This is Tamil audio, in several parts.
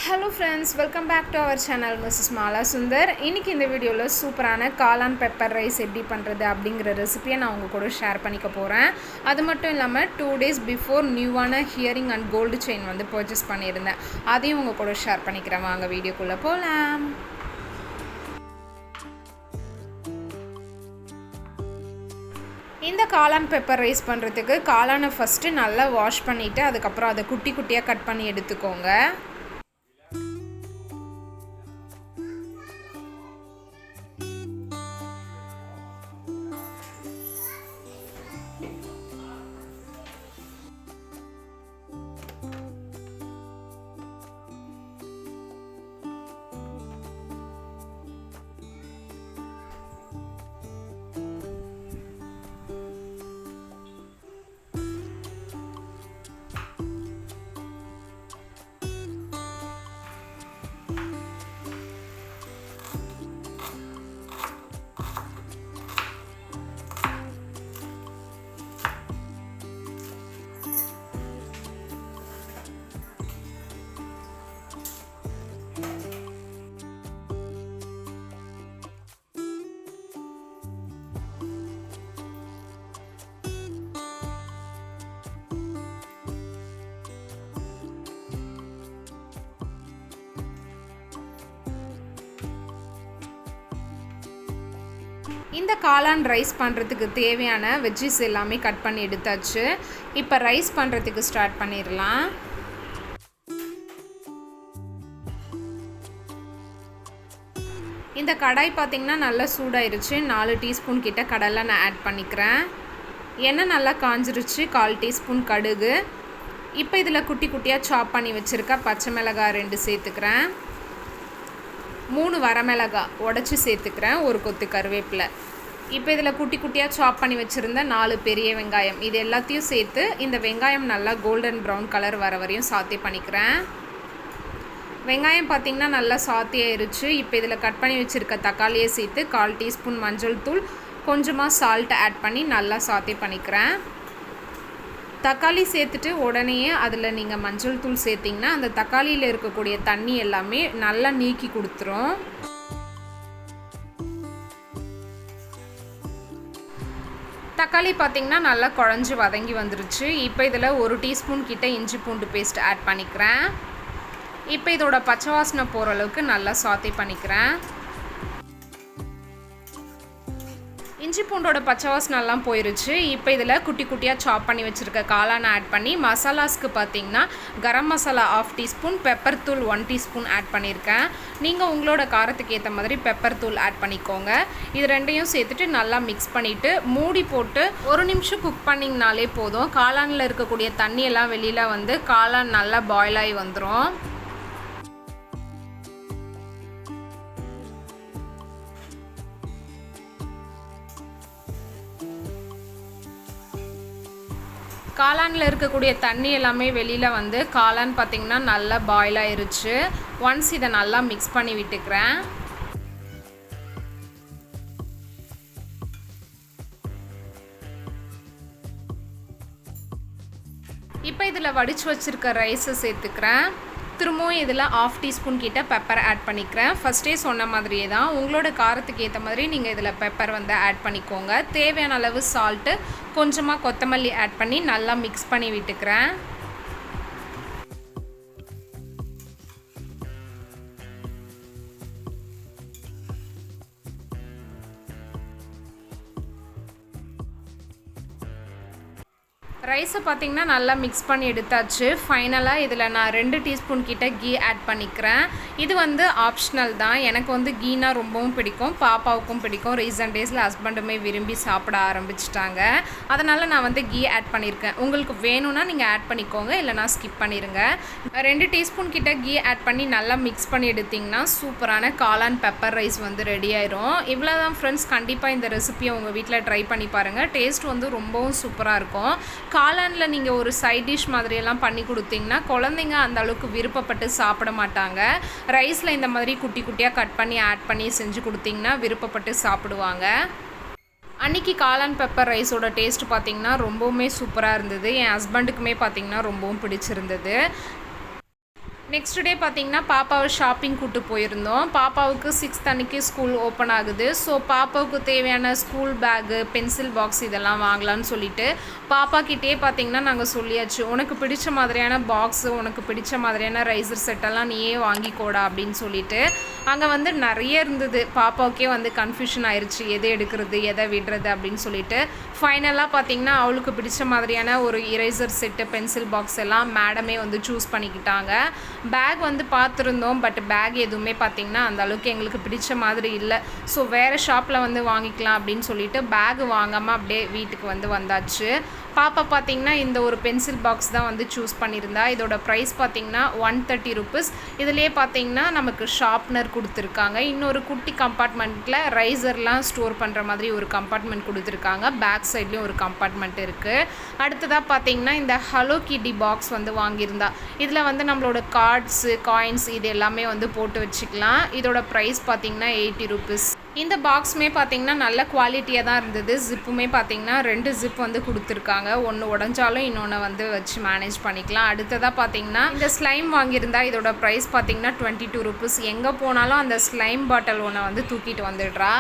Hello friends, welcome back to our channel Mrs.malasundar. இன்னைக்கு இந்த வீடியோல சூப்பரான காளான் பெப்பர் ரைஸ் எப்படி பண்றது அப்படிங்கற ரெசிபியை நான் உங்க கூட ஷேர் பண்ணிக்க போறேன். அது மட்டும் இல்லாம 2 days before நியூவான ஹியரிங் அண்ட் கோல்ட் செயின் வந்து பர்ச்சேஸ் பண்ணியிருந்தேன். அதையும் உங்க கூட ஷேர் பண்ணிக்கிறேன். வாங்க வீடியோக்குள்ள போலாம். இந்த காளான் பெப்பர் ரைஸ் பண்றதுக்கு காளானை ஃபர்ஸ்ட் நல்லா வாஷ் பண்ணிட்டு அதுக்கு அப்புறம் அதை குட்டி குட்டியா கட் பண்ணி எடுத்துக்கோங்க. இந்த காளான் ரைஸ் பண்ணுறதுக்கு தேவையான வெஜ்ஜஸ் எல்லாமே கட் பண்ணி எடுத்தாச்சு. இப்போ ரைஸ் பண்ணுறதுக்கு ஸ்டார்ட் பண்ணிடலாம். இந்த கடாய் பார்த்திங்கன்னா நல்லா சூடாயிருச்சு. 4 டீஸ்பூன் கிட்ட கடலை நான் ஆட் பண்ணிக்கிறேன். எண்ணெய் நல்லா காஞ்சிருச்சு. 1/4 டீஸ்பூன் கடுகு. இப்போ இதில் குட்டி குட்டியாக சாப் பண்ணி வச்சுருக்க பச்சை மிளகாய் 2 சேர்த்துக்கிறேன். 3 வரமிளகாய் உடச்சி சேர்த்துக்கிறேன். ஒரு கொத்து கருவேப்பிலை. இப்போ இதில் குட்டி குட்டியாக சாப் பண்ணி வச்சுருந்த 4 பெரிய வெங்காயம். இது எல்லாத்தையும் சேர்த்து இந்த வெங்காயம் நல்லா கோல்டன் ப்ரௌன் கலர் வர வரையும் சாத்தே பண்ணிக்கிறேன். வெங்காயம் பார்த்திங்கன்னா நல்லா சாத்தே ஆயிடுச்சு. இப்போ இதில் கட் பண்ணி வச்சுருக்க தக்காளியை சேர்த்து 1/4 டீஸ்பூன் மஞ்சள் தூள், கொஞ்சமாக சால்ட் ஆட் பண்ணி நல்லா சாத்தே பண்ணிக்கிறேன். தக்காளி சேர்த்துட்டு உடனேயே அதில் நீங்கள் மஞ்சள் தூள் சேர்த்திங்கன்னா அந்த தக்காளியில் இருக்கக்கூடிய தண்ணி எல்லாமே நல்லா நீக்கி கொடுத்துரும். தக்காளி பார்த்திங்கன்னா நல்லா குழஞ்சி வதங்கி வந்துருச்சு. இப்போ இதில் 1 டீஸ்பூன் கிட்ட இஞ்சி பூண்டு பேஸ்ட் ஆட் பண்ணிக்கிறேன். இப்போ இதோட பச்சை வாசனை போகிற அளவுக்கு நல்லா சாத்தே பண்ணிக்கிறேன். இஞ்சி பூண்டோட பச்சை வாசனெல்லாம் போயிருச்சு. இப்போ இதில் குட்டி குட்டியாக சாப் பண்ணி வச்சுருக்க காளானை ஆட் பண்ணி மசாலாஸ்க்கு பார்த்திங்கன்னா கரம் மசாலா 1/2 டீஸ்பூன், பெப்பர் தூள் 1 டீஸ்பூன் ஆட் பண்ணியிருக்கேன். நீங்கள் உங்களோட காரத்துக்கு ஏற்ற மாதிரி பெப்பர் தூள் ஆட் பண்ணிக்கோங்க. இது ரெண்டையும் சேர்த்துட்டு நல்லா மிக்ஸ் பண்ணிவிட்டு மூடி போட்டு 1 நிமிஷம் குக் பண்ணிங்கனாலே போதும். காளானில் இருக்கக்கூடிய தண்ணியெல்லாம் வெளியில் வந்து காளான் நல்லா பாயில் ஆகி வந்துடும். காளானில் இருக்கக்கூடிய தண்ணி எல்லாமே வெளியில் வந்து காளான் பார்த்திங்கன்னா நல்லா பாயில் ஆயிருச்சு. ஒன்ஸ் இதை நல்லா மிக்ஸ் பண்ணி விட்டுக்கிறேன். இப்போ இதில் வடித்து வச்சுருக்க ரைஸை சேர்த்துக்கிறேன். திரும்பவும் இதில் 1/2 டீஸ்பூன் கிட்ட பெப்பர் ஆட் பண்ணிக்கிறேன். ஃபஸ்ட்டே சொன்ன மாதிரியே தான் உங்களோட காரத்துக்கு ஏற்ற மாதிரி நீங்கள் இதில் பெப்பர் வந்து ஆட் பண்ணிக்கோங்க. தேவையான அளவு சால்ட்டு, கொஞ்சமாக கொத்தமல்லி ஆட் பண்ணி நல்லா மிக்ஸ் பண்ணி விட்டுக்கிறேன். ரைஸை பார்த்திங்கன்னா நல்லா மிக்ஸ் பண்ணி எடுத்தாச்சு. ஃபைனலாக இதில் நான் 2 டீஸ்பூன் கிட்ட கீ ஆட் பண்ணிக்கிறேன். இது வந்து ஆப்ஷனல் தான். எனக்கு வந்து கீனா ரொம்பவும் பிடிக்கும், பாப்பாவுக்கும் பிடிக்கும். ரீசன்ட் டேஸில் ஹஸ்பண்டுமே விரும்பி சாப்பிட ஆரம்பிச்சிட்டாங்க. அதனால் நான் வந்து கீ ஆட் பண்ணியிருக்கேன். உங்களுக்கு வேணும்னா நீங்கள் ஆட் பண்ணிக்கோங்க, இல்லைனா ஸ்கிப் பண்ணிடுங்க. 2 டீஸ்பூன் கிட்ட கீ ஆட் பண்ணி நல்லா மிக்ஸ் பண்ணி எடுத்திங்கன்னா சூப்பரான காளான் பெப்பர் ரைஸ் வந்து ரெடி ஆயிரும். இவ்வளோ தான் ஃப்ரெண்ட்ஸ். கண்டிப்பாக இந்த ரெசிபியை உங்கள் வீட்டில் ட்ரை பண்ணி பாருங்கள். டேஸ்ட் வந்து ரொம்பவும் சூப்பராக இருக்கும். காளானில் நீங்கள் ஒரு சைட் டிஷ் மாதிரியெல்லாம் பண்ணி கொடுத்தீங்கன்னா குழந்தைங்க அந்த அளவுக்கு விருப்பப்பட்டு சாப்பிட மாட்டாங்க. ரைஸில் இந்த மாதிரி குட்டி குட்டியாக கட் பண்ணி ஆட் பண்ணி செஞ்சு கொடுத்தீங்கன்னா விருப்பப்பட்டு சாப்பிடுவாங்க. அன்றைக்கி காளான் பெப்பர் ரைஸோட டேஸ்ட்டு பார்த்திங்கன்னா ரொம்பவுமே சூப்பராக இருந்தது. என் ஹஸ்பண்டுக்குமே பார்த்திங்கன்னா ரொம்பவும் பிடிச்சிருந்தது. நெக்ஸ்ட் டே பார்த்திங்கன்னா பாப்பாவை ஷாப்பிங் கூட்டு போயிருந்தோம். பாப்பாவுக்கு 6th அன்னைக்கு ஸ்கூல் ஓப்பன் ஆகுது. ஸோ பாப்பாவுக்கு தேவையான ஸ்கூல் பேகு, பென்சில் பாக்ஸ் இதெல்லாம் வாங்கலான்னு சொல்லிட்டு பாப்பாக்கிட்டே பார்த்திங்கன்னா நாங்கள் சொல்லியாச்சு, உனக்கு பிடிச்ச மாதிரியான பாக்ஸு, உனக்கு பிடிச்ச மாதிரியான ரைசர் செட்டெல்லாம் நீயே வாங்கிக்கோடா அப்படின்னு சொல்லிட்டு அங்கே வந்து நிறைய இருந்தது. பாப்பாவுக்கே வந்து கன்ஃபியூஷன் ஆயிடுச்சு, எதை எடுக்கிறது எதை விடுறது அப்படின்னு சொல்லிட்டு ஃபைனலாக பார்த்திங்கன்னா அவளுக்கு பிடிச்ச மாதிரியான ஒரு இரேசர் செட்டு, பென்சில் பாக்ஸ் எல்லாம் மேடமே வந்து சூஸ் பண்ணிக்கிட்டாங்க. பேக் வந்து பார்த்துருந்தோம், பட் பேக் எதுவுமே பார்த்திங்கன்னா அந்தளவுக்கு எங்களுக்கு பிடிச்ச மாதிரி இல்லை. ஸோ வேறு ஷாப்பில் வந்து வாங்கிக்கலாம் அப்படின்னு சொல்லிட்டு பேக் வாங்காமல் அப்படியே வீட்டுக்கு வந்து வந்தாச்சு. பாப்பா பார்த்திங்கன்னா இந்த ஒரு பென்சில் பாக்ஸ் தான் வந்து சூஸ் பண்ணியிருந்தா. இதோட ப்ரைஸ் பார்த்திங்கன்னா 130 rupees. இதிலே பார்த்திங்கன்னா நமக்கு ஷார்ப்னர் கொடுத்துருக்காங்க. இன்னொரு குட்டி கம்பார்ட்மெண்ட்டில் ரைசர்லாம் ஸ்டோர் பண்ணுற மாதிரி ஒரு கம்பார்ட்மெண்ட் கொடுத்துருக்காங்க. பேக் சைட்லேயும் ஒரு கம்பார்ட்மெண்ட் இருக்குது. அடுத்ததாக பார்த்திங்கன்னா இந்த ஹலோ கிட்டி பாக்ஸ் வந்து வாங்கியிருந்தா. இதில் வந்து நம்மளோட கார்ட்ஸு, காயின்ஸ் இது எல்லாமே வந்து போட்டு வச்சுக்கலாம். இதோட ப்ரைஸ் பார்த்திங்கன்னா 80 rupees. இந்த பாக்ஸுமே பார்த்திங்கன்னா நல்ல குவாலிட்டியாக தான் இருந்தது. ஜிப்புமே பார்த்திங்கன்னா 2 ஜிப் வந்து கொடுத்துருக்காங்க. ஒன்று உடஞ்சாலும் இன்னொன்று வந்து வச்சு மேனேஜ் பண்ணிக்கலாம். அடுத்ததாக பார்த்திங்கன்னா இந்த ஸ்லைம் வாங்கியிருந்தா. இதோட ப்ரைஸ் பார்த்திங்கன்னா 22 rupees. எங்கே போனாலும் அந்த ஸ்லைம் பாட்டில் ஒன்று வந்து தூக்கிட்டு வந்துடுறா.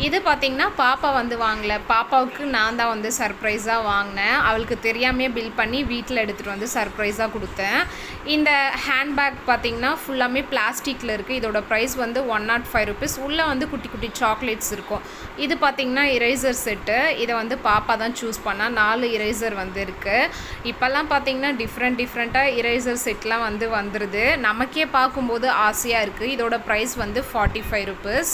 இது பார்த்திங்கன்னா பாப்பா வந்து வாங்கலை, பாப்பாவுக்கு நான் தான் வந்து சர்ப்ரைஸாக வாங்கினேன். அவளுக்கு தெரியாமே பில் பண்ணி வீட்டில் எடுத்துகிட்டு வந்து சர்ப்ரைஸாக கொடுத்தேன். இந்த ஹேண்ட்பேக் பார்த்திங்கன்னா ஃபுல்லாமே பிளாஸ்டிக்கில் இருக்குது. இதோட ப்ரைஸ் வந்து 105 rupees. உள்ளே வந்து குட்டி குட்டி சாக்லேட்ஸ் இருக்கும். இது பார்த்திங்கன்னா இரேசர் செட்டு. இதை வந்து பாப்பா தான் சூஸ் பண்ணால் 4 இரேசர் வந்து இருக்குது. இப்போல்லாம் பார்த்திங்கன்னா டிஃப்ரெண்ட்டாக இரேசர் செட்லாம் வந்து வந்துடுது. நமக்கே பார்க்கும்போது ஆசையாக இருக்குது. இதோட ப்ரைஸ் வந்து 45 rupees.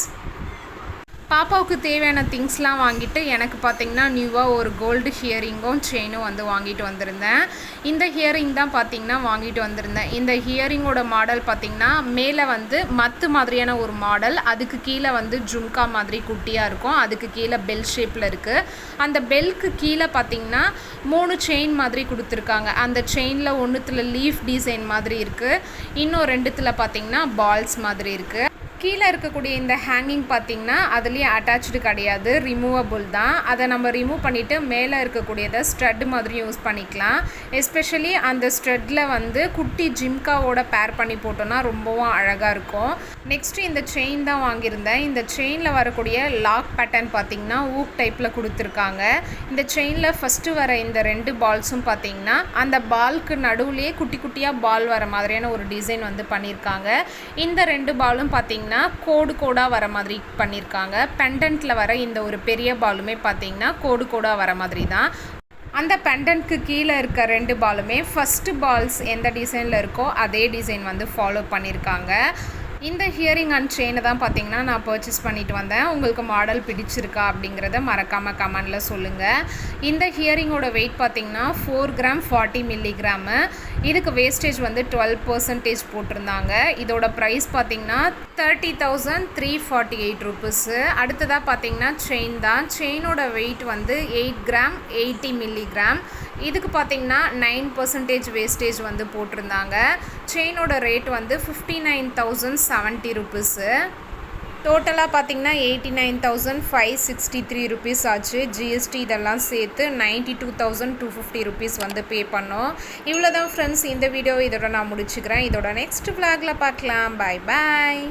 பாப்பாவுக்கு தேவையான திங்ஸ்லாம் வாங்கிட்டு எனக்கு பார்த்திங்கன்னா நியூவாக ஒரு கோல்டு ஹியரிங்கும் செயினும் வந்து வாங்கிட்டு வந்திருந்தேன். இந்த ஹியரிங் தான் பார்த்திங்கன்னா வாங்கிட்டு வந்திருந்தேன். இந்த ஹியரிங்கோட மாடல் பார்த்திங்கன்னா மேலே வந்து மத்து மாதிரியான ஒரு மாடல், அதுக்கு கீழே வந்து ஜும்கா மாதிரி குட்டியாக இருக்கும், அதுக்கு கீழே பெல் ஷேப்பில் இருக்குது. அந்த பெல்க்கு கீழே பார்த்திங்கன்னா 3 செயின் மாதிரி கொடுத்துருக்காங்க. அந்த செயினில் ஒன்றுத்தில் லீஃப் டிசைன் மாதிரி இருக்குது, இன்னும் 2த்தில் பார்த்திங்கன்னா பால்ஸ் மாதிரி இருக்குது. கீழே இருக்கக்கூடிய இந்த ஹேங்கிங் பார்த்திங்கன்னா அதுலேயே அட்டாச்சு கிடையாது, ரிமூவபுள் தான். அதை நம்ம ரிமூவ் பண்ணிவிட்டு மேலே இருக்கக்கூடியதை ஸ்ட்ரெட் மாதிரி யூஸ் பண்ணிக்கலாம். எஸ்பெஷலி அந்த ஸ்ட்ரெட்டில் வந்து குட்டி ஜிம்காவோட பேர் பண்ணி போட்டோன்னா ரொம்பவும் அழகாக இருக்கும். நெக்ஸ்ட்டு இந்த செயின் தான் வாங்கியிருந்தேன். இந்த செயினில் வரக்கூடிய லாக் பேட்டர்ன் பார்த்திங்கன்னா ஊக் டைப்பில் கொடுத்துருக்காங்க. இந்த செயினில் ஃபஸ்ட்டு வர இந்த 2 பால்ஸும் பார்த்திங்கன்னா அந்த பால்க்கு நடுவுலேயே குட்டி குட்டியாக பால் வர மாதிரியான ஒரு டிசைன் வந்து பண்ணியிருக்காங்க. இந்த 2 பாலும் பார்த்திங்கன்னா கோடாக வர மாதிரி பண்ணியிருக்காங்க. பெண்டன்ட்டில் வர இந்த ஒரு பெரிய பாலுமே பார்த்திங்கன்னா கோடாக வர மாதிரி தான். அந்த பெண்டன்ட்க்கு கீழே இருக்க 2 பாலுமே ஃபஸ்ட்டு பால்ஸ் எந்த டிசைனில் இருக்கோ அதே டிசைன் வந்து ஃபாலோ பண்ணியிருக்காங்க. இந்த ஹியரிங் அண்ட் செயினை தான் பார்த்திங்கன்னா நான் பர்ச்சேஸ் பண்ணிட்டு வந்தேன். உங்களுக்கு மாடல் பிடிச்சிருக்கா அப்படிங்கிறத மறக்காமல் கமெண்டில் சொல்லுங்கள். இந்த ஹியரிங்கோட வெயிட் பார்த்திங்கன்னா 4 கிராம் 40 மில்லிகிராமு. இதுக்கு வேஸ்டேஜ் வந்து 12% போட்டிருந்தாங்க. இதோட ப்ரைஸ் பார்த்திங்கன்னா 30,348 rupees. அடுத்ததாக பார்த்திங்கன்னா செயின் தான். செயினோட வெயிட் வந்து 8 கிராம் 80 மில்லிகிராம். இதுக்கு பார்த்திங்கன்னா 9% வேஸ்டேஜ் வந்து போட்டிருந்தாங்க. செயினோட ரேட் வந்து 59,070 rupees. டோட்டலாக பார்த்திங்கன்னா 89,563 rupees ஆச்சு. ஜிஎஸ்டி இதெல்லாம் சேர்த்து 92,250 rupees வந்து பே பண்ணோம். இவ்வளோ தான் ஃப்ரெண்ட்ஸ் இந்த வீடியோ. இதோட நான் முடிச்சுக்கிறேன். இதோட நெக்ஸ்ட் vlogல பார்க்கலாம். பாய் பாய்.